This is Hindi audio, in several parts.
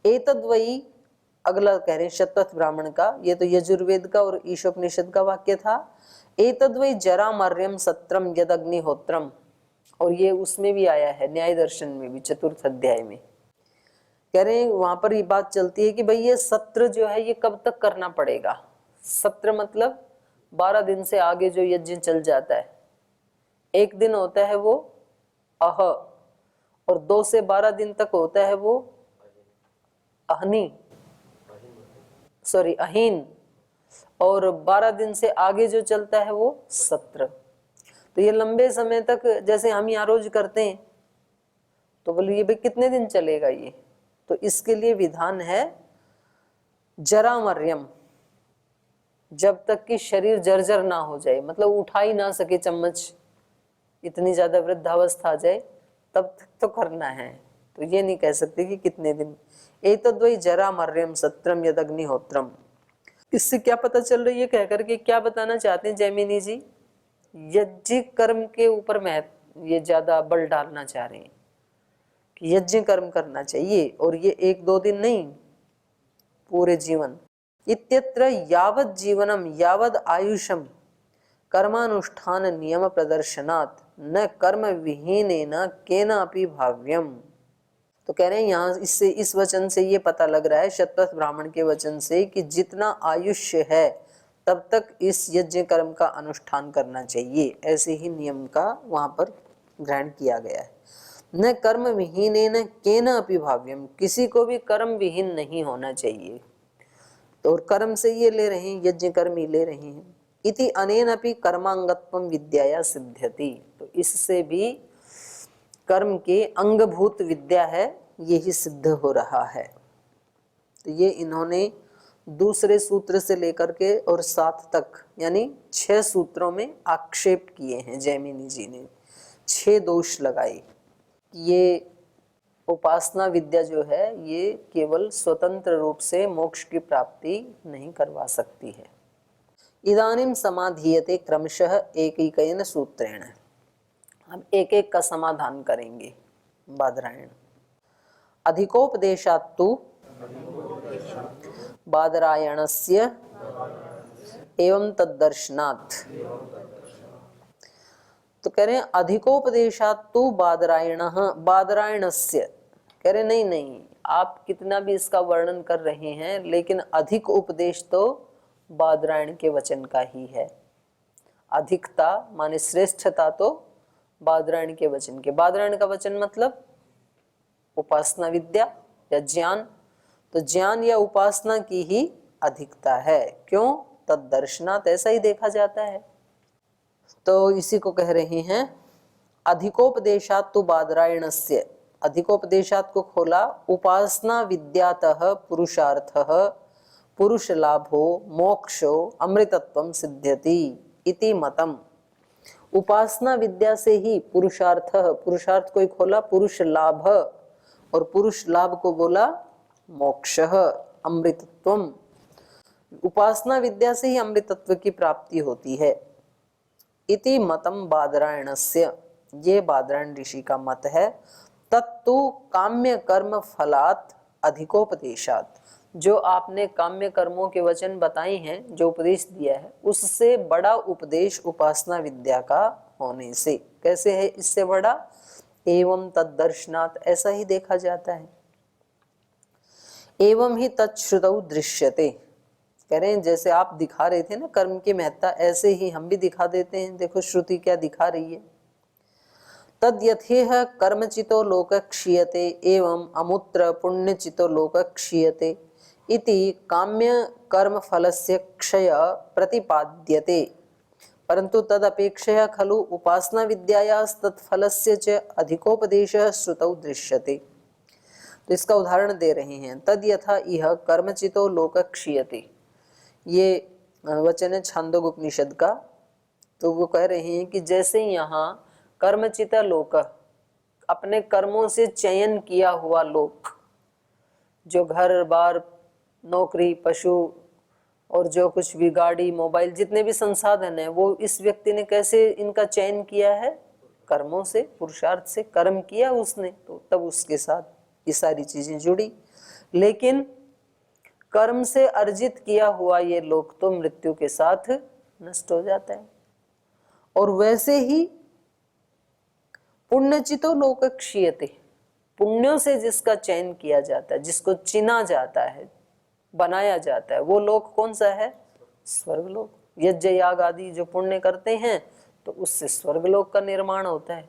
एतद्वयी, अगला कह रहे हैं शतपथ ब्राह्मण का, ये तो यजुर्वेद का और ईशोपनिषद का वाक्य था। एतद्वयी जरा मर्यम सत्रम यद अग्निहोत्रम, और ये उसमें भी आया है न्याय दर्शन में भी, चतुर्थ अध्याय में कह रहे हैं, वहां पर ये बात चलती है कि भाई ये सत्र जो है ये कब तक करना पड़ेगा। सत्र मतलब 12 दिन से आगे जो यज्ञ चल जाता है, एक दिन होता है वो अह, और 2 से 12 दिन तक होता है वो अहनी, सॉरी अहीन, और 12 दिन से आगे जो चलता है वो सत्र। तो ये लंबे समय तक, जैसे हम यहाँ रोज करते हैं, तो बोले ये भाई कितने दिन चलेगा ये, तो इसके लिए विधान है जरा मर्यम, जब तक कि शरीर जर्जर ना हो जाए, मतलब उठा ही ना सके चम्मच, इतनी ज्यादा वृद्धावस्था आ जाए, तब तक तो करना है। तो ये नहीं कह सकते कि कितने दिन। एतद्वै जरा मर्यम सत्रम यद अग्निहोत्रम। इससे क्या पता चल रही है, कह करके क्या बताना चाहते हैं जैमिनी जी, यज्ञ कर्म के ऊपर महत्व, ये ज्यादा बल डालना चाह रहे हैं कि यज्ञ कर्म करना चाहिए, और ये 1-2 दिन नहीं, पूरे जीवन। इत्यत्र यावत् जीवनम यावद आयुषम कर्मानुष्ठान नियम प्रदर्शनात् न कर्म विहीनेन केनापि भाव्यम। तो कह रहे हैं यहाँ इससे, इस वचन से ये पता लग रहा है, शतपथ ब्राह्मण के वचन से, कि जितना आयुष्य है तब तक इस यज्ञ कर्म का अनुष्ठान करना चाहिए, ऐसे ही नियम का वहां पर ग्रहण किया गया है। न कर्म विहीनेन केनापि भाव्यम, किसी को भी कर्म विहीन नहीं होना चाहिए। तो और कर्म से ये ले रहे हैं, यज्ञ कर्म ही ले रहे हैं। इति अनेनपि कर्मांगत्वम विद्याया सिद्ध्यति, तो इससे भी कर्म के अंगभूत विद्या है, यही सिद्ध हो रहा है। तो ये इन्होंने दूसरे सूत्र से लेकर के और 7 तक, यानी 6 सूत्रों में आक्षेप किए हैं जैमिनी जी ने, 6 दोष लगाए। ये उपासना विद्या जो है ये केवल स्वतंत्र रूप से मोक्ष की प्राप्ति नहीं करवा सकती है। इदानीम समाधीयते क्रमशः एकैकेन सूत्रेण। हम एक एक का समाधान करेंगे। बादरायण। अधिकोपदेशात्तु बादरायणस्य एवं तद्दर्शनात्। तो कह रहे हैं अधिकोपदेशात्तु बादरायणः, बादरायणस्य, कह रहे नहीं नहीं, आप कितना भी इसका वर्णन कर रहे हैं, लेकिन अधिक उपदेश तो बादरायण के वचन का ही है। अधिकता माने श्रेष्ठता तो बादरायण के वचन के। बादरायण का वचन मतलब उपासना विद्या या ज्ञान, तो ज्ञान या उपासना की ही अधिकता है। क्यों? तद्दर्शनात्, ऐसा ही देखा जाता है। तो इसी को कह रहे हैं अधिकोपदेशात् तु बादरायणस्य। अधिकोपदेशात् को खोला, उपासना विद्यातः पुरुषार्थः पुरुष लाभो मोक्षो अमृतत्वम सिद्ध्यति इति मतम। उपासना विद्या से ही पुरुषार्थ, पुरुषार्थ को खोला पुरुष लाभ, और पुरुष लाभ को बोला मोक्ष अमृतत्वम। उपासना विद्या से ही अमृतत्व की प्राप्ति होती है। इति मतम बादरायणस्य, ये बादरायण ऋषि का मत है। तत्तु काम्य कर्म फलात् अधिकोपदेशात्, जो आपने काम्य कर्मों के वचन बताए हैं, जो उपदेश दिया है, उससे बड़ा उपदेश उपासना विद्या का होने से। कैसे है इससे बड़ा? एवं तद्दर्शनात्, ऐसा ही देखा जाता है। एवं ही तच्छ्रुतौ दृश्यते, कह रहे हैं जैसे आप दिखा रहे थे ना कर्म की महत्ता, ऐसे ही हम भी दिखा देते हैं। देखो श्रुति क्या दिखा रही है। तद यथेह कर्मचितो लोक क्षीयते एवं अमुत्र पुण्यचितो लोक क्षीयते इति काम्य कर्म फलस्य क्षय प्रतिपाद्यते, परंतु तदपेक्षया खलु उपासना विद्यायास्तत्फलस्य च अधिकोपदेशः श्रुतौ दृश्यते। तो इसका उदाहरण दे रहे हैं। तद यथा इह कर्मचितो लोक क्षीयते, ये वचन है छांदोग्य उपनिषद का। तो वो कह रहे हैं कि जैसे यहाँ कर्मचित लोक, अपने कर्मों से चयन किया हुआ लोक, जो घर बार नौकरी पशु और जो कुछ भी गाड़ी मोबाइल जितने भी संसाधन है, वो इस व्यक्ति ने कैसे इनका चयन किया है? कर्मों से, पुरुषार्थ से कर्म किया उसने, तो तब उसके साथ ये सारी चीजें जुड़ी। लेकिन कर्म से अर्जित किया हुआ ये लोक तो मृत्यु के साथ नष्ट हो जाता है। और वैसे ही पुण्यचितो लोक क्षीयते, पुण्यों से जिसका चयन किया जाता है, जिसको चिना जाता है, बनाया जाता है, वो लोक कौन सा है? स्वर्गलोक। यज्ञ याग आदि जो पुण्य करते हैं तो उससे स्वर्गलोक का निर्माण होता है।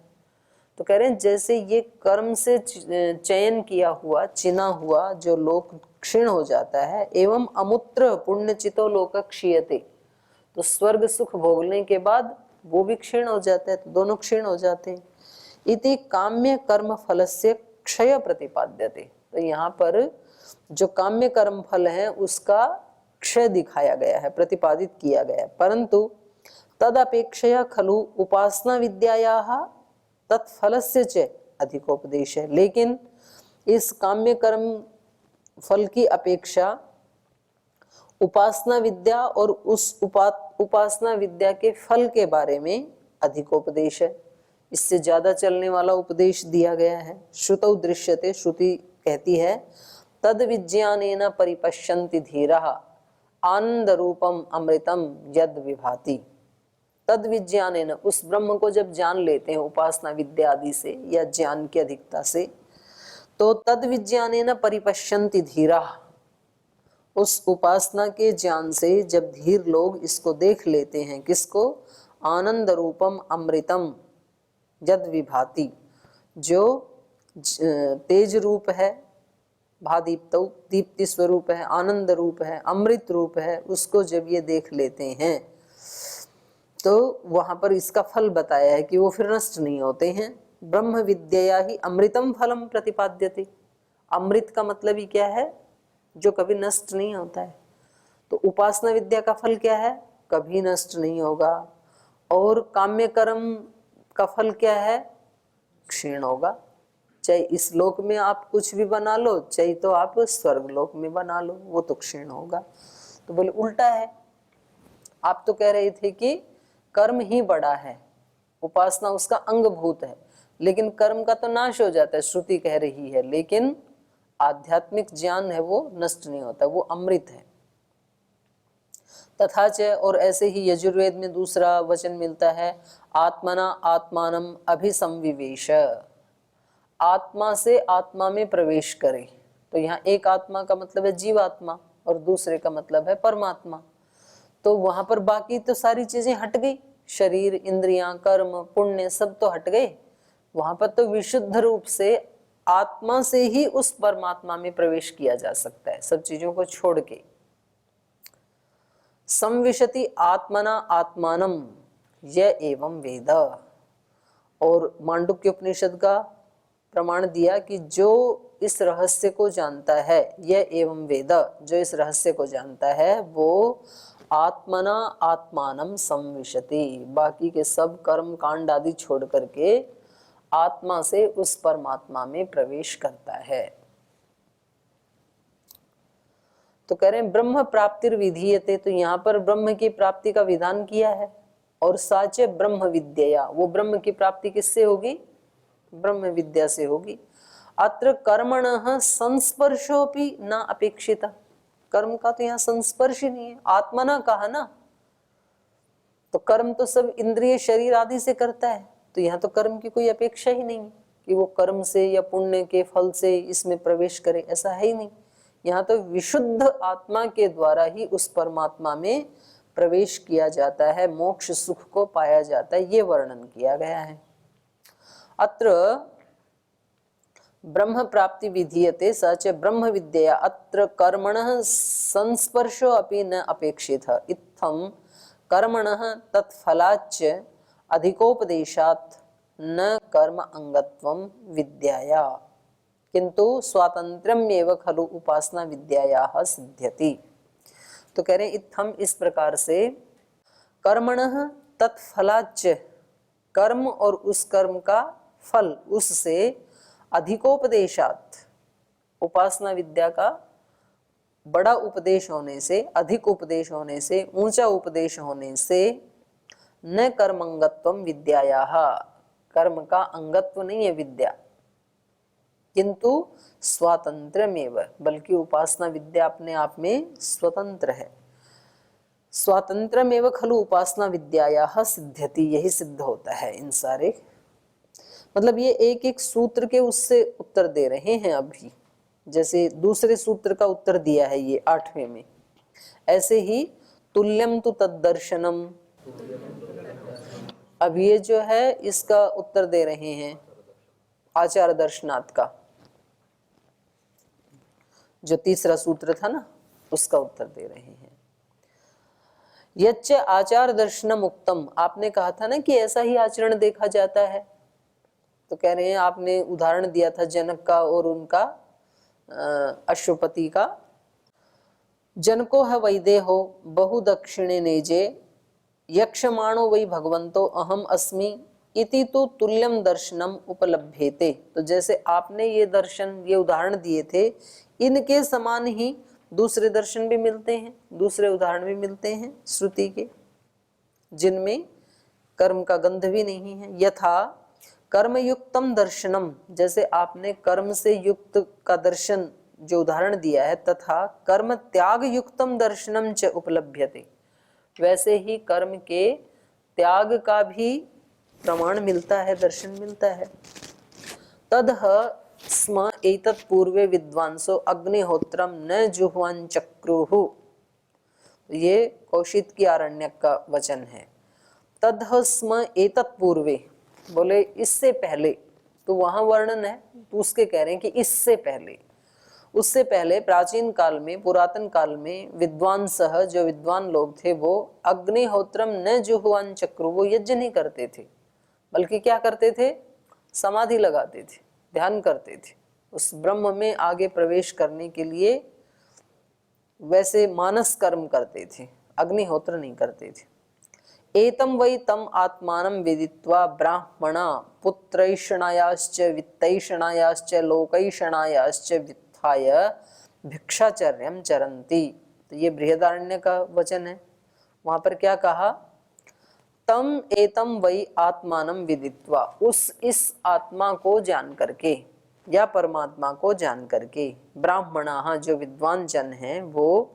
तो कह रहे हैं जैसे ये कर्म से चयन किया हुआ, चिना हुआ जो लोक क्षीण हो जाता है, एवं अमुत्र पुण्यचितो लोक क्षीयते, तो स्वर्ग सुख भोगने के बाद वो भी क्षीण हो जाता है, तो दोनों क्षीण हो जाते हैं। इति काम्य कर्म फलस्य क्षय प्रतिपाद्यते, तो यहाँ पर जो काम्य कर्म फल है उसका क्षय दिखाया गया है, प्रतिपादित किया गया है। परंतु तदपेक्षया खलु उपासना विद्यायाः तत्फलस्य च अधिकोपदेश है, लेकिन इस काम्य कर्म फल की अपेक्षा उपासना विद्या और उस उपासना विद्या के फल के बारे में अधिकोपदेश है, इससे ज्यादा चलने वाला उपदेश दिया गया है। श्रुतौ दृश्यते, श्रुति कहती है तद विज्ञानेन परिपश्यन्ति धीराः आनंद रूपम अमृतम यद विभाति। तद विज्ञानेन, उस ब्रह्म को जब जान लेते हैं उपासना विद्या आदि से या ज्ञान की अधिकता से, तो तद विज्ञानेन परिपश्यन्ति धीराः, उस उपासना के ज्ञान से जब धीर लोग इसको देख लेते हैं, किसको? आनंद रूपम अमृतम यद विभाति, जो तेज रूप है, भादीप्तौ, दीप्ति स्वरूप है, आनंद रूप है, अमृत रूप है, उसको जब ये देख लेते हैं तो वहां पर इसका फल बताया है कि वो फिर नष्ट नहीं होते हैं। ब्रह्म विद्या ही अमृतम फलम प्रतिपाद्यते, अमृत का मतलब ही क्या है? जो कभी नष्ट नहीं होता है। तो उपासना विद्या का फल क्या है? कभी नष्ट नहीं होगा। और काम्य कर्म का फल क्या है? क्षीण होगा। चाहे इस लोक में आप कुछ भी बना लो, चाहे तो आप स्वर्ग लोक में बना लो, वो तो क्षीण होगा। तो बोले उल्टा है, आप तो कह रहे थे कि कर्म ही बड़ा है, उपासना उसका अंगभूत है, लेकिन कर्म का तो नाश हो जाता है, श्रुति कह रही है, लेकिन आध्यात्मिक ज्ञान है वो नष्ट नहीं होता, वो अमृत है। तथा च, और ऐसे ही यजुर्वेद में दूसरा वचन मिलता है, आत्मना आत्मानम अभिसंविवेश, आत्मा से आत्मा में प्रवेश करे। तो यहाँ एक आत्मा का मतलब है जीवात्मा और दूसरे का मतलब है परमात्मा। तो वहां पर बाकी तो सारी चीजें हट गई, शरीर, इंद्रियां, कर्म, पुण्य सब तो हट गए। वहां पर तो विशुद्ध रूप से आत्मा से ही उस परमात्मा में प्रवेश किया जा सकता है, सब चीजों को छोड़ के। संविशति आत्मना आत्मानम यह एवं वेद, और मांडुक्य उपनिषद का प्रमाण दिया कि जो इस रहस्य को जानता है, यह एवं वेद, जो इस रहस्य को जानता है वो आत्मना आत्मानम संविशति, बाकी के सब कर्म कांड आदि छोड़ करके आत्मा से उस परमात्मा में प्रवेश करता है। तो कह रहे हैं ब्रह्म प्राप्तिर विधीयते, तो यहाँ पर ब्रह्म की प्राप्ति का विधान किया है। और साचे ब्रह्म विद्या, वो ब्रह्म की प्राप्ति किससे होगी? ब्रह्म विद्या से होगी। अत्र कर्मणः संस्पर्शोपि न अपेक्षिता, कर्म का तो यहाँ संस्पर्श ही नहीं है, आत्मना कहा ना, तो कर्म तो सब इंद्रिय शरीर आदि से करता है, तो यहाँ तो कर्म की कोई अपेक्षा ही नहीं कि वो कर्म से या पुण्य के फल से इसमें प्रवेश करे, ऐसा है ही नहीं। यहाँ तो विशुद्ध आत्मा के द्वारा ही उस परमात्मा में प्रवेश किया जाता है, मोक्ष सुख को पाया जाता है, ये वर्णन किया गया है। अत्र ब्रह्म प्राप्ति विधीयते सच ब्रह्म विद्या अत्र कर्मणः संस्पर्शो अपि न अपेक्षितः इत्थं कर्मणः तत्फलाच्च अधिकोपदेशात् न कर्म अंगत्वं विद्याया किंतु स्वातंत्र्यमेव खलु उपासना विद्यायाः सिद्ध्यति। तो कह रहे हैं इत्थम, इस प्रकार से कर्मणः तत्फलाच्च, कर्म और उस कर्म का फल, उससे अधिकोपदेशात्, उपासना विद्या का बड़ा उपदेश होने से, अधिक उपदेश होने से, ऊंचा उपदेश होने से न कर्मंगत्वम विद्यायाः, कर्म का अंगत्व नहीं है विद्या, किंतु स्वातंत्र्यमेव, बल्कि उपासना विद्या अपने आप में स्वतंत्र है। स्वातंत्र्यमेव खलु उपासना विद्यायाः सिद्ध्यति, यही सिद्ध होता है इन सारे, मतलब ये एक एक सूत्र के उससे उत्तर दे रहे हैं अभी। जैसे दूसरे सूत्र का उत्तर दिया है ये 8वें में, ऐसे ही तुल्यम तु तद्दर्शनम, अब ये जो है इसका उत्तर दे रहे हैं आचार दर्शनात् का, जो तीसरा सूत्र था ना उसका उत्तर दे रहे हैं। यच्च आचार दर्शनम उक्तम, आपने कहा था ना कि ऐसा ही आचरण देखा जाता है, तो कह रहे हैं आपने उदाहरण दिया था जनक का और उनका अश्वपति का। जनको है वैदेहो बहु दक्षिणे नेजे यक्षमाणो वै भगवंतो अहम अस्मि इति तो तुल्यम दर्शनम उपलभ्येते, तो जैसे आपने ये दर्शन ये उदाहरण दिए थे, इनके समान ही दूसरे दर्शन भी मिलते हैं, दूसरे उदाहरण भी मिलते हैं श्रुति के, जिनमें कर्म का गंध भी नहीं है। यथा कर्मयुक्तम दर्शनम, जैसे आपने कर्म से युक्त का दर्शन जो उदाहरण दिया है, तथा कर्म त्याग युक्तम दर्शनम च उपलभ्यते, वैसे ही कर्म के त्याग का भी प्रमाण मिलता है, दर्शन मिलता है। तदह स्म एतत् पूर्वे विद्वांसो अग्निहोत्रम न जुह्वान चक्रुहु, ये कौशिक की आरण्यक का वचन है। तदह स्म एतत् पूर्वे, बोले इससे पहले, तो वहां वर्णन है तो उसके कह रहे हैं कि इससे पहले, उससे पहले प्राचीन काल में, पुरातन काल में विद्वांसः, जो विद्वान लोग थे, वो अग्निहोत्रम न जुह्वान चक्रु, वो यज्ञ नहीं करते थे, बल्कि क्या करते थे, समाधि लगाते थे, ध्यान करते थे, उस ब्रह्म में आगे प्रवेश करने के लिए वैसे मानस कर्म करते थे, अग्निहोत्र नहीं करते थे। एतम वै तम आत्मानं विदित्वा ब्राह्मणा पुत्रैषणायाश्च वित्तैषणायाश्च लोकैषणायाश्च वित्थाय भिक्षाचर्यं चरन्ति, तो ये बृहदारण्य का वचन है। वहां पर क्या कहा, तम एतम वै आत्मानं विदित्वा, उस इस आत्मा को जान करके या परमात्मा को जान करके, ब्राह्मणा जो विद्वान जन हैं वो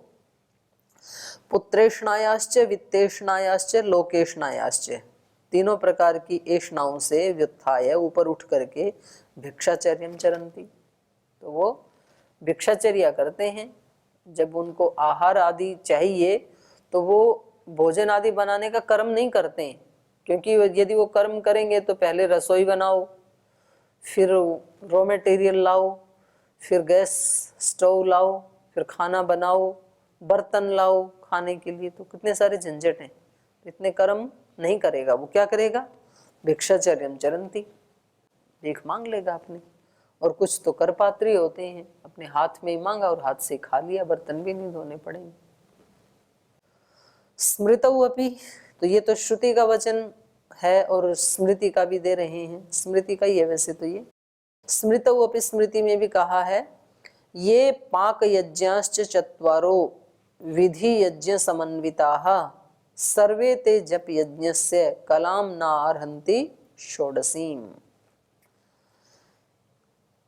पुत्रेषणायाश्च वित्तेषणायाश्च लोकेषणायाश्च, तीनों प्रकार की एषणाओं से व्युत्थाय, ऊपर उठ करके भिक्षाचर्यम चरन्ति, तो वो भिक्षाचर्या करते हैं। जब उनको आहार आदि चाहिए तो वो भोजन आदि बनाने का कर्म नहीं करते हैं, क्योंकि यदि वो कर्म करेंगे तो पहले रसोई बनाओ, फिर रॉ मटेरियल लाओ, फिर गैस स्टोव लाओ, फिर खाना बनाओ, बर्तन लाओ खाने के लिए, तो कितने सारे झंझट हैं, तो इतने कर्म नहीं करेगा। वो क्या करेगा, भिक्षाचर्यम चरन्ति, भीख मांग लेगा अपने, और कुछ तो करपात्री होते हैं, अपने हाथ में ही मांगा और हाथ से खा लिया, बर्तन भी नहीं धोने पड़ेंगे। स्मृतौ अपि, तो ये तो श्रुति का वचन है और स्मृति का भी दे रहे हैं, स्मृति का ही है वैसे तो ये। स्मृतौ अपि, स्मृति में भी कहा है, ये पाक यज्ञाश्च चत्वारो विधि यज्ञ समन्विताः सर्वे ते जप यज्ञस्य कलाम नार्हन्ति षोडशीम।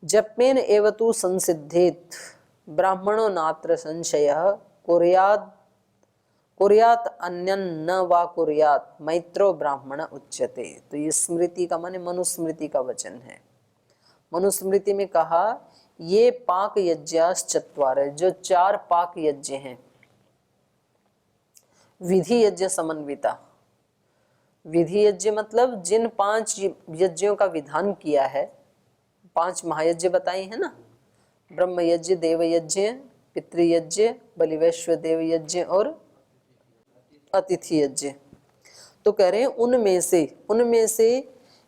जपेन एव तु संसिद्धेत ब्राह्मणो नात्र संशयः कुर्यात अन्यन न वा कुर्यात मैत्रो ब्राह्मण उच्यते, तो ये स्मृति का माने मनुस्मृति का वचन है। मनुस्मृति में कहा, ये पाक यज्ञास चत्वार, जो 4 पाक यज्ञ हैं, विधि यज्ञ समन्विता, विधि यज्ञ मतलब जिन 5 यज्ञों का विधान किया है, 5 महायज्ञ बताए हैं ना, ब्रह्म यज्ञ, देव यज्ञ, पितृयज्ञ, बलिवैश्व देव यज्ञ और अतिथि यज्ञ, तो कह रहे हैं उनमें से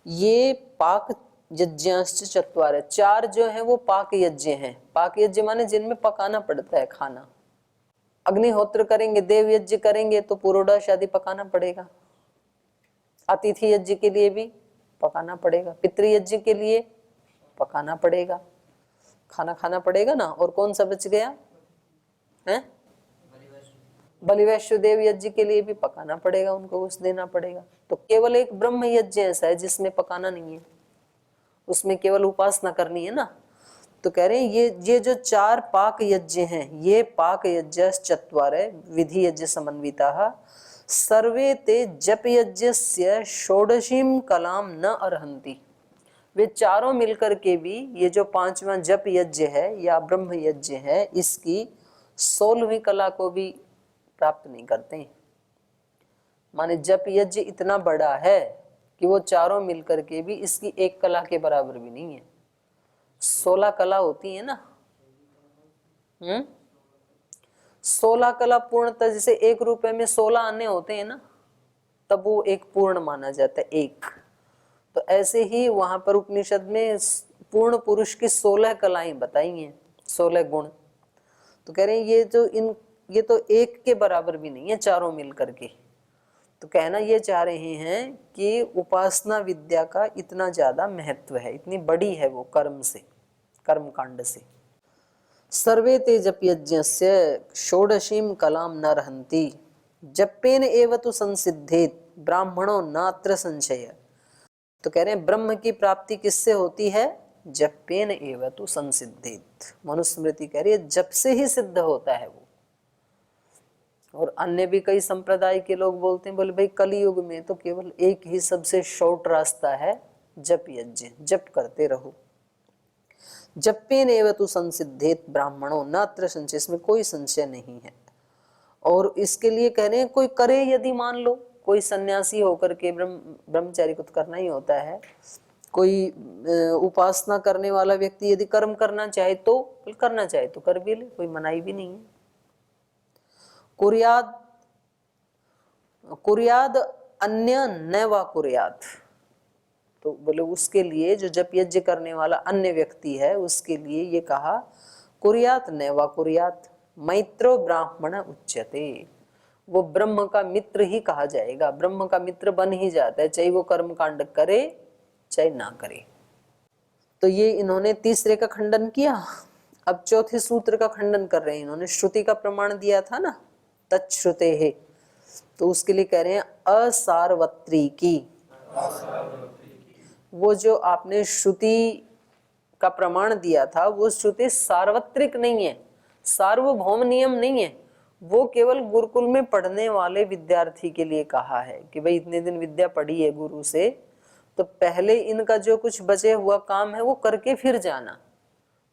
ये पाक यज्ञाश्च चत्वार, 4 जो है वो पाक यज्ञ हैं। पाक यज्ञ माने जिनमें पकाना पड़ता है खाना। अग्निहोत्र करेंगे, देव यज्ञ करेंगे तो पुरोडाश आदि पकाना पड़ेगा, अतिथि यज्ञ के लिए भी पकाना पड़ेगा, पितृयज्ञ के लिए पकाना पड़ेगा, खाना खाना पड़ेगा ना। और कौन सा बच गया है, बलिवैश्व देव यज्ञ के लिए भी पकाना पड़ेगा, उनको कुछ देना पड़ेगा। तो केवल एक ब्रह्म यज्ञ ऐसा है जिसमें पकाना नहीं है, उसमें केवल उपासना करनी है ना, तो कह रहे हैं ये जो 4 पाक यज्ञ हैं, ये पाक यज्ञ चत्वारे विधि यज्ञ समन्विता सर्वे ते जप यज्ञस्य षोडशीम कलाम न अर्हन्ति। वे चारों मिलकर के भी ये जो 5वां जप यज्ञ है या ब्रह्म यज्ञ है, इसकी 16वीं कला को भी प्राप्त नहीं करते हैं। माने जप यज्ञ इतना बड़ा है कि वो चारों मिलकर के भी इसकी एक कला के बराबर भी नहीं है। 16 कला होती है ना, 16 कला पूर्णतः, जैसे 1 रुपए में 16 आने होते हैं ना, तब वो एक पूर्ण माना जाता है एक। तो ऐसे ही वहां पर उपनिषद में पूर्ण पुरुष की 16 कलाएं बताई हैं, 16 गुण। तो कह रहे हैं ये तो एक के बराबर भी नहीं है चारों मिल करके। तो कहना ये चाह रहे हैं कि उपासना विद्या का इतना ज्यादा महत्व है, इतनी बड़ी है वो कर्म से, कर्म कांड से। सर्वे ते जप यज्ञस्य षोडशीम कलाम न रहन्ति जपेन एव तु संसिद्धेत ब्राह्मणो नात्र संशय। तो कह रहे हैं ब्रह्म की प्राप्ति किससे होती है? जपेन एव तु संसिद्धेत। मनुस्मृति कह रही है जप से ही सिद्ध होता है वो। और अन्य भी कई संप्रदाय के लोग बोलते हैं, बोले भाई कलयुग में तो केवल एक ही सबसे शॉर्ट रास्ता है, जप यज्ञ, जप करते रहो। जपेन एव तु संसिद्धेत ब्राह्मणो नात्र संशय, इसमें कोई संशय नहीं है। और इसके लिए कह रहे हैं कोई करे, यदि मान लो कोई सन्यासी होकर के ब्रह्मचारी को तो करना ही होता है, कोई उपासना करने वाला व्यक्ति यदि कर्म करना चाहे तो करना चाहे तो कर भी ले, कोई मनाही भी नहीं है। कुर्याद अन्य न वा कुर्याद, तो बोले उसके लिए जो जप यज्ञ करने वाला अन्य व्यक्ति है उसके लिए ये कहा कुर्यात न वा कुर्यात मैत्रो ब्राह्मण उच्यते। वो ब्रह्म का मित्र ही कहा जाएगा, ब्रह्म का मित्र बन ही जाता है, चाहे वो कर्म कांड करे चाहे ना करे। तो ये इन्होंने तीसरे का खंडन किया। अब चौथे सूत्र का खंडन कर रहे हैं। इन्होंने श्रुति का प्रमाण दिया था ना, तच्छ्रुते है, तो उसके लिए कह रहे हैं असार्वत्रिकी। वो जो आपने श्रुति का प्रमाण दिया था वो श्रुति सार्वत्रिक नहीं है, सार्वभौम नियम नहीं है। वो केवल गुरुकुल में पढ़ने वाले विद्यार्थी के लिए कहा है कि भाई इतने दिन विद्या पढ़ी है गुरु से, तो पहले इनका जो कुछ बचे हुआ काम है वो करके फिर जाना।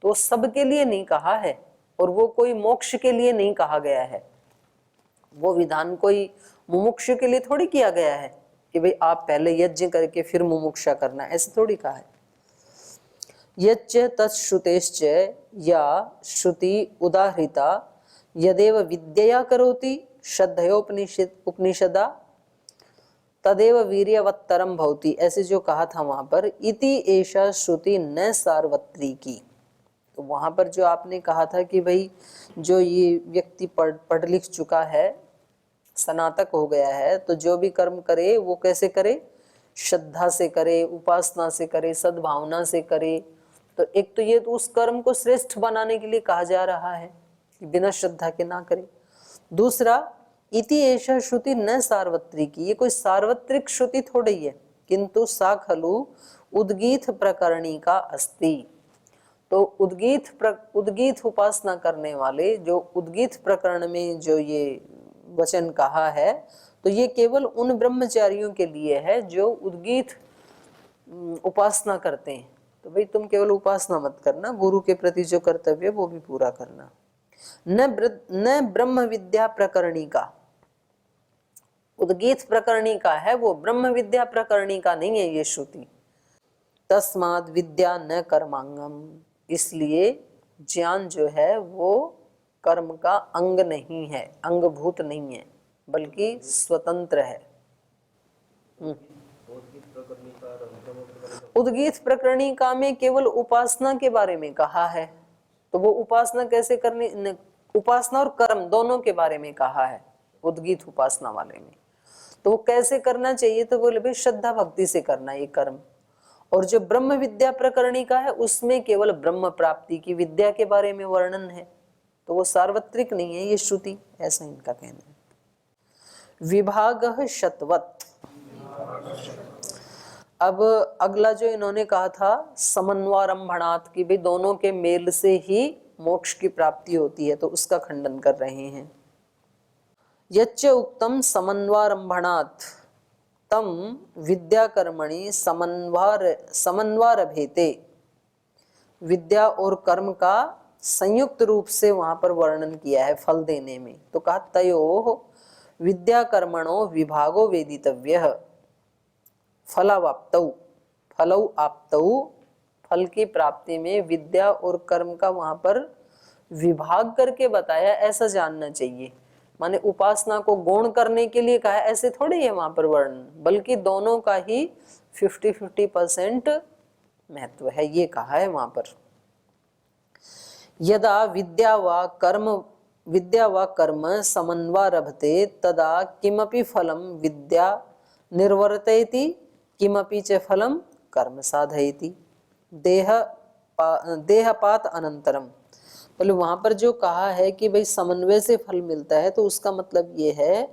तो सबके लिए नहीं कहा है, और वो कोई मोक्ष के लिए नहीं कहा गया है। वो विधान कोई मुमुक्षु के लिए थोड़ी किया गया है कि भाई आप पहले यज्ञ करके फिर मुमुक्षा करना, ऐसे थोड़ी कहा है। यच्च तच्छ्रुतेश्च या श्रुति उदाहृता यदेव विद्यया करोति श्रद्धयोपनिषदा तदेव वीर्यवत्तरम भवति, ऐसे जो कहा था वहां पर इति एषा श्रुति न सार्वत्रिकी। तो वहां पर जो आपने कहा था कि भाई जो ये व्यक्ति पढ़ लिख चुका है, स्नातक हो गया है, तो जो भी कर्म करे वो कैसे करे? श्रद्धा से करे, उपासना से करे, सद्भावना से करे। तो एक तो ये तो उस कर्म को श्रेष्ठ बनाने के लिए कहा जा रहा है कि बिना श्रद्धा के ना करे। दूसरा, इति एषा श्रुति न सार्वत्रिकी, ये कोई सार्वत्रिक श्रुति थोड़ी है, किंतु सा खलु उद्गीत प्रकरणी का अस्ति। तो उद्गीत उपासना करने वाले जो उद्गीत प्रकरण में जो ये वचन कहा है, तो ये केवल उन ब्रह्मचारियों के लिए है जो उद्गीत उपासना करते हैं। तो भाई तुम केवल उपासना मत करना, गुरु के प्रति जो कर्तव्य वो भी पूरा करना। न ब्रह्म विद्या प्रकरणी का, उद्गीत प्रकरणी का है वो, ब्रह्म विद्या प्रकरणी का नहीं है ये श्रुति। तस्माद विद्या न कर्मांगम, इसलिए ज्ञान जो है वो कर्म का अंग नहीं है, अंगभूत नहीं है, बल्कि स्वतंत्र है। उद्गीत प्रकरणिका में केवल उपासना के बारे में कहा है, तो वो उपासना कैसे करनी, उपासना और कर्म दोनों के बारे में कहा है उद्गीत उपासना वाले में। तो वो कैसे करना चाहिए? तो बोले भाई श्रद्धा भक्ति से करना ये कर्म। और जो ब्रह्म विद्या प्रकरणिका है उसमें केवल ब्रह्म प्राप्ति की विद्या के बारे में वर्णन है, तो वो सार्वत्रिक नहीं है ये श्रुति, ऐसा इनका कहना है। विभागः शतवत् अब अगला जो इन्होंने कहा था समन्वारंभणात् की भी दोनों के मेल से ही मोक्ष की प्राप्ति होती है, तो उसका खंडन कर रहे हैं। यच्च उक्तम समन्वारंभणात् तम विद्याकर्मणि समन्वारभेते, विद्या और कर्म का संयुक्त रूप से वहां पर वर्णन किया है फल देने में। तो कहा तयोः विद्याकर्मणो विभागो वेदितव्यः फलावाप्तौ, फलौ आप्तौ, फल की प्राप्ति में विद्या और कर्म का वहां पर विभाग करके बताया, ऐसा जानना चाहिए। माने उपासना को गौण करने के लिए कहा, ऐसे थोड़ी है वहां पर वर्णन, बल्कि दोनों का ही 50-50% महत्व है, ये कहा है वहां पर। यदा विद्या व कर्म समन्वारभते तदा किमपि फलम विद्या निर्वर्तयति किमपि च फलम कर्म साधयति देहपात अनंतरम। बोले वहां पर जो कहा है कि भाई समन्वय से फल मिलता है, तो उसका मतलब ये है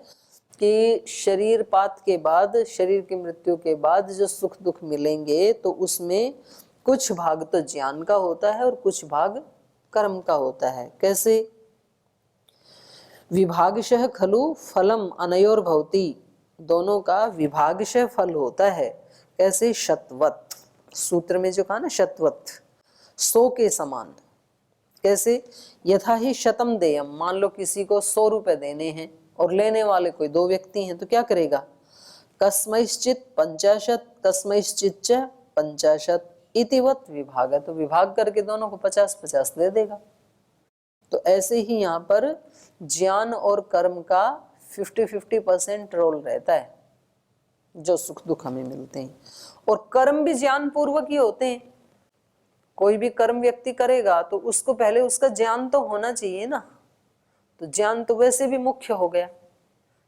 कि शरीर पात के बाद, शरीर की मृत्यु के बाद जो सुख दुख मिलेंगे, तो उसमें कुछ भाग तो ज्ञान का होता है और कुछ भाग कर्म का होता है। कैसे? विभागशः खलु फलम अनयोर भवति, दोनों का विभागशः फल होता है। कैसे? शतवत, सूत्र में जो कहा ना शतवत, 100 के समान। कैसे? यथा ही शतम देयम, मान लो किसी को 100 रुपए देने हैं और लेने वाले कोई 2 व्यक्ति हैं, तो क्या करेगा? कस्मैश्चित 50 कस्मैश्चित च 50 इतिवत विभाग, तो विभाग करके दोनों को 50-50 दे देगा। तो ऐसे ही यहाँ पर ज्ञान और कर्म का 50-50% रोल रहता है जो सुख दुख हमें मिलते हैं, और कर्म भी ज्ञान पूर्वक ही होते हैं। कोई भी कर्म व्यक्ति करेगा तो उसको पहले उसका ज्ञान तो होना चाहिए ना, तो ज्ञान तो वैसे भी मुख्य हो गया।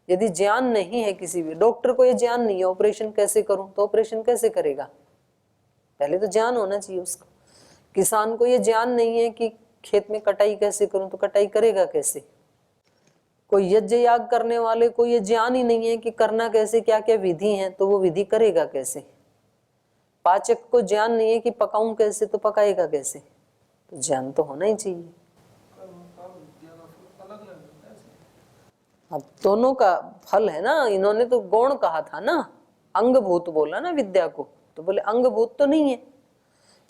यदि ज्ञान नहीं है, किसी भी डॉक्टर को ये ज्ञान नहीं है ऑपरेशन कैसे करूं, तो ऑपरेशन कैसे करेगा? पहले तो ज्ञान होना चाहिए उसका। किसान को ये ज्ञान नहीं है कि खेत में कटाई कैसे करूं, तो कटाई करेगा कैसे? कोई यज्ञ याग करने वाले को ये ज्ञान ही नहीं है कि करना कैसे, क्या क्या विधि है, तो वो विधि करेगा कैसे? पाचक को ज्ञान नहीं है कि पकाऊं कैसे, तो पकाएगा कैसे? तो ज्ञान तो होना ही चाहिए। अब दोनों का फल है ना, इन्होंने तो गौण कहा था ना, अंगभूत बोला ना विद्या को, तो बोले अंगभूत तो नहीं है।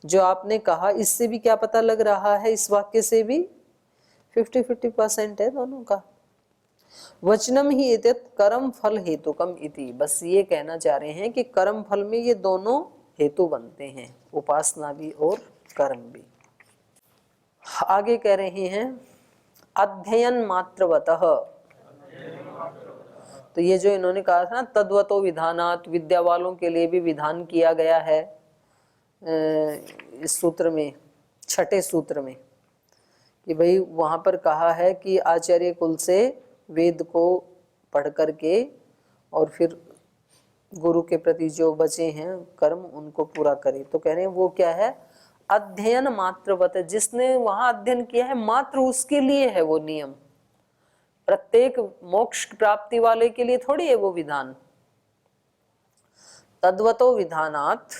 जो आपने कहा इससे भी क्या पता लग रहा है, इस वाक्य से भी 50-50% है दोनों का। वचनम ही एतत् कर्म फल हेतुकम इति, बस ये कहना चाह रहे हैं कि कर्म फल में ये दोनों हेतु बनते हैं, उपासना भी और कर्म भी। आगे कह रहे हैं अध्ययन मात्रवतः, तो ये जो इन्होंने कहा था ना तद्वतो विधानात्, विद्या वालों के लिए भी विधान किया गया है इस सूत्र में, 6ठे सूत्र में, कि भाई वहां पर कहा है कि आचार्य कुल से वेद को पढ़ करके और फिर गुरु के प्रति जो बचे हैं कर्म उनको पूरा करे। तो कह रहे हैं वो क्या है? अध्ययन मात्रवत, जिसने वहां अध्ययन किया है मात्र उसके लिए है वो नियम, प्रत्येक मोक्ष प्राप्ति वाले के लिए थोड़ी है वो विधान। तद्वतो विधानात्,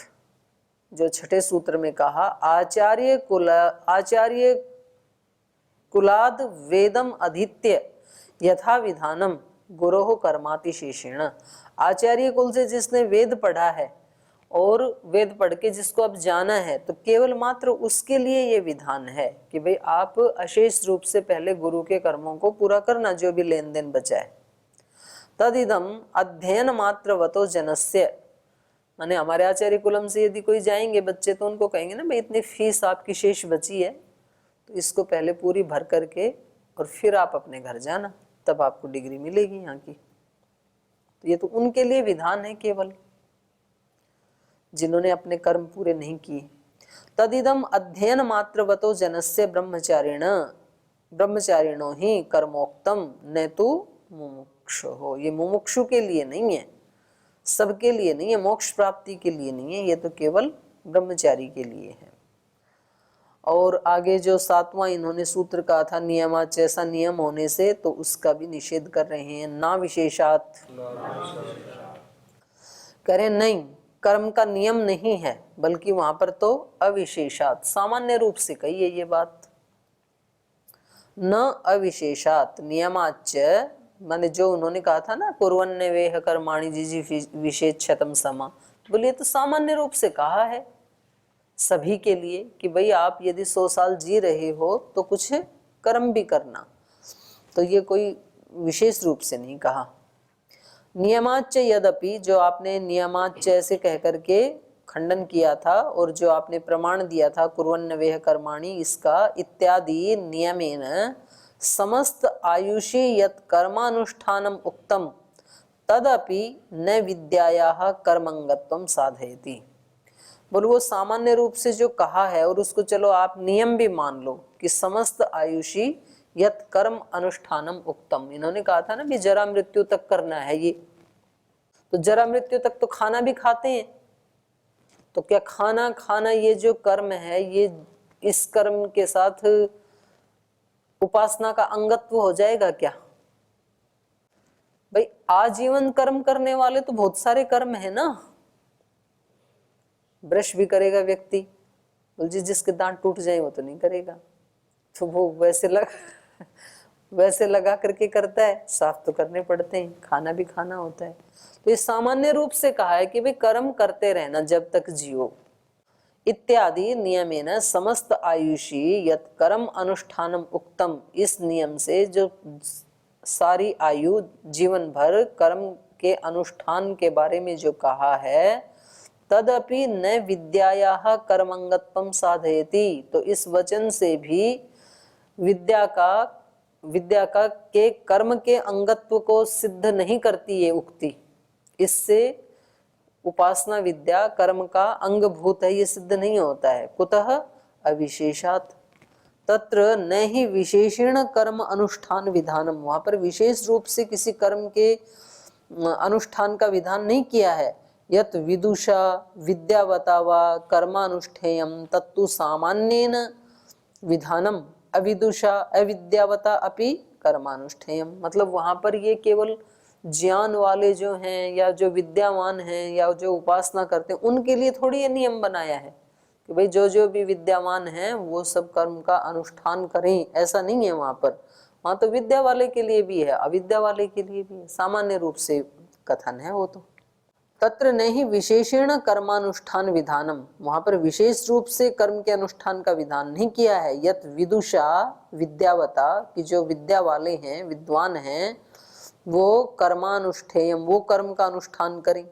जो 6ठे सूत्र में कहा, आचार्य कुलाद वेदम अधीत्य यथा विधानम गुरोः कर्मातिशेषेण, आचार्य कुल से जिसने वेद पढ़ा है और वेद पढ़ के जिसको अब जाना है, तो केवल मात्र उसके लिए ये विधान है कि भाई आप अशेष रूप से पहले गुरु के कर्मों को पूरा करना, जो भी लेन देन बचा है। तदिदम अध्ययन मात्रवतो जनस्य, माने हमारे आचार्य कुलम से यदि कोई जाएंगे बच्चे, तो उनको कहेंगे ना भाई इतनी फीस आपकी शेष बची है, तो इसको पहले पूरी भर करके और फिर आप अपने घर जाना, तब आपको डिग्री मिलेगी यहाँ की। तो ये तो उनके लिए विधान है केवल, जिन्होंने अपने कर्म पूरे नहीं किए। तदिदम अध्ययन मात्रवतो जनस्य ब्रह्मचारिणो ही कर्मोक्तम न तो मुमुक्षु हो, ये मुमुक्षु के लिए नहीं है, सबके लिए नहीं है, मोक्ष प्राप्ति के लिए नहीं है, ये तो केवल ब्रह्मचारी के लिए है। और आगे जो 7वां इन्होंने सूत्र कहा था नियमाच, ऐसा नियम होने से, तो उसका भी निषेध कर रहे हैं। ना विशेषात, करें नहीं, कर्म का नियम नहीं है, बल्कि वहां पर तो अविशेषात, सामान्य रूप से कही है ये बात। न अविशेषात नियमाच, माने जो उन्होंने कहा था ना कुर्वन्ने वेह कर्माणि जिजि विशेषतम समा, बोलिए तो सामान्य रूप से कहा है सभी के लिए कि भाई आप यदि 100 साल जी रहे हो तो कुछ कर्म भी करना, तो ये कोई विशेष रूप से नहीं कहा। नियमाच यद्यपि, जो आपने नियमाच से कह करके खंडन किया था और जो आपने प्रमाण दिया था कुर्वन्न वेह कर्माणि, इसका इत्यादि नियमेन समस्त आयुषी यत् कर्मानुष्ठानम उक्तम तदपि न विद्यायाः कर्मंगत्वम साधयति। बोलो वो सामान्य रूप से जो कहा है और उसको चलो आप नियम भी मान लो कि समस्त आयुषी यत् कर्म अनुष्ठानम उक्तम, इन्होंने कहा था ना भी जरा मृत्यु तक करना है ये, तो जरा मृत्यु तक तो खाना भी खाते हैं, तो क्या खाना खाना ये जो कर्म है ये इस कर्म के साथ उपासना का अंगत्व हो जाएगा क्या? भाई आजीवन कर्म करने वाले तो बहुत सारे कर्म है ना, ब्रश भी करेगा व्यक्ति, बोल जी जिसके दांत टूट जाए वो तो नहीं करेगा, तो वो वैसे लगा करके करता है, साफ तो करने पड़ते हैं, खाना भी खाना होता है। तो ये सामान्य रूप से कहा है कि भाई कर्म करते रहना जब तक जियो। इत्यादि नियमेन समस्त आयुषी यत् कर्म अनुष्ठानम उक्तम, इस नियम से जो सारी आयु जीवन भर कर्म के अनुष्ठान के बारे में जो कहा है, तदपि न विद्यायाः कर्मंगत्वम साधयति, तो इस वचन से भी विद्या का के कर्म के अंगत्व को सिद्ध नहीं करती ये उक्ति। इससे उपासना विद्या कर्म का अंगभूत है ये सिद्ध नहीं होता है। कुतः अविशेषात तत्र न ही विशेषण कर्म अनुष्ठान विधानम, वहां पर विशेष रूप से किसी कर्म के अनुष्ठान का विधान नहीं किया है। यत विदुषा विद्यावता वा कर्मानुष्ठेयम तत्तु सामान्येन विधानम अविदुषा अविद्यावता अपि कर्मानुष्ठेयम, मतलब वहां पर ये केवल ज्ञान वाले जो हैं या जो विद्यावान हैं या जो उपासना करते हैं उनके लिए थोड़ी ये नियम बनाया है कि भाई जो भी विद्यावान हैं वो सब कर्म का अनुष्ठान करें, ऐसा नहीं है वहां पर। वहां तो विद्या वाले के लिए भी है, अविद्या वाले के लिए भी है, सामान्य रूप से कथन है वो तो। तत्र नहीं विशेषण कर्मानुष्ठान विधानम, वहां पर विशेष रूप से कर्म के अनुष्ठान का विधान नहीं किया है। यत विदुषा विद्यावता, कि जो विद्या वाले हैं विद्वान हैं वो कर्मानुष्ठेयम, वो कर्म का अनुष्ठान करें।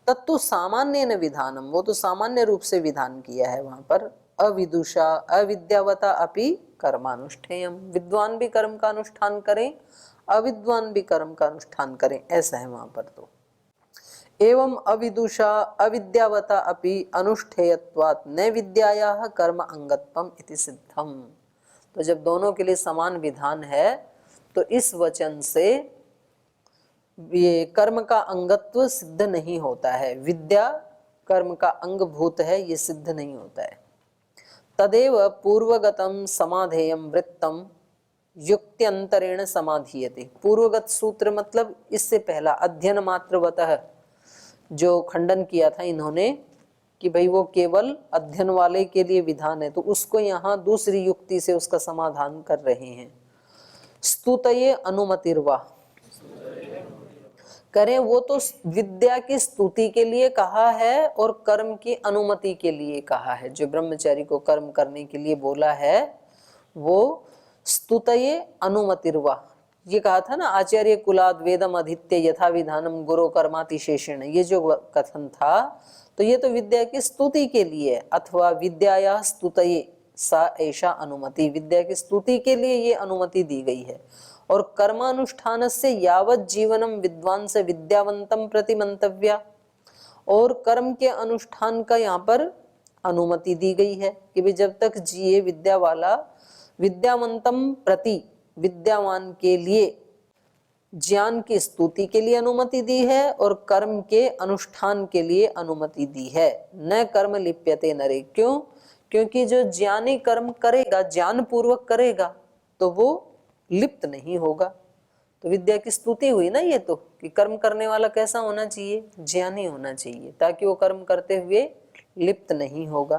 तत्तु सामान्य न विधानम, वो तो सामान्य रूप से विधान किया है वहां पर। अविदुषा अविद्यावता अपि कर्मानुष्ठेयम, विद्वान भी कर्म का अनुष्ठान करें, अविद्वान भी कर्म का अनुष्ठान करें, ऐसा है वहां पर। तो एवं अविदुषा अविद्यावता अपि अनुष्ठेयत्वात् न विद्यायाः कर्म अंगत्वम इति सिद्धम। तो जब दोनों के लिए समान विधान है तो इस वचन से ये कर्म का अंगत्व सिद्ध नहीं होता है, विद्या कर्म का अंगभूत है ये सिद्ध नहीं होता है। तदेव पूर्वगतम समाधेयम वृत्तम युक्त्यंतरेण समाधीयते। पूर्वगत सूत्र मतलब इससे पहला अध्ययन मात्रवतः जो खंडन किया था इन्होंने कि भाई वो केवल अध्ययन वाले के लिए विधान है, तो उसको यहाँ दूसरी युक्ति से उसका समाधान कर रहे हैं। स्तुतये अनुमतिर्वा, करें वो तो विद्या की स्तुति के लिए कहा है और कर्म की अनुमति के लिए कहा है। जो ब्रह्मचारी को कर्म करने के लिए बोला है वो स्तुतये अनुमतिर्वा, ये कहा था ना आचार्य कुलाद वेदम अधीत्य यथा विधानम गुरु कर्मातिशेषेण, ये जो कथन था तो ये तो विद्या की स्तुति के लिए, अथवा विद्याया स्तुतये सा ऐसा अनुमति, विद्या की स्तुति के लिए ये अनुमति दी गई है। और कर्मानुष्ठान से यावत जीवनम विद्वान से विद्यावंतम प्रति मंतव्या, और कर्म के अनुष्ठान का यहाँ पर अनुमति दी गई है कि भाई जब तक जिए विद्या वाला, विद्यावंतम प्रति विद्यावान के लिए ज्ञान की स्तुति के लिए अनुमति दी है और कर्म के अनुष्ठान के लिए अनुमति दी है। न कर्म लिप्यते नरे, क्यों? क्योंकि जो ज्ञानी कर्म करेगा, ज्ञान पूर्वक करेगा तो वो लिप्त नहीं होगा। तो विद्या की स्तुति हुई ना ये तो, कि कर्म करने वाला कैसा होना चाहिए, ज्ञानी होना चाहिए, ताकि वो कर्म करते हुए लिप्त नहीं होगा।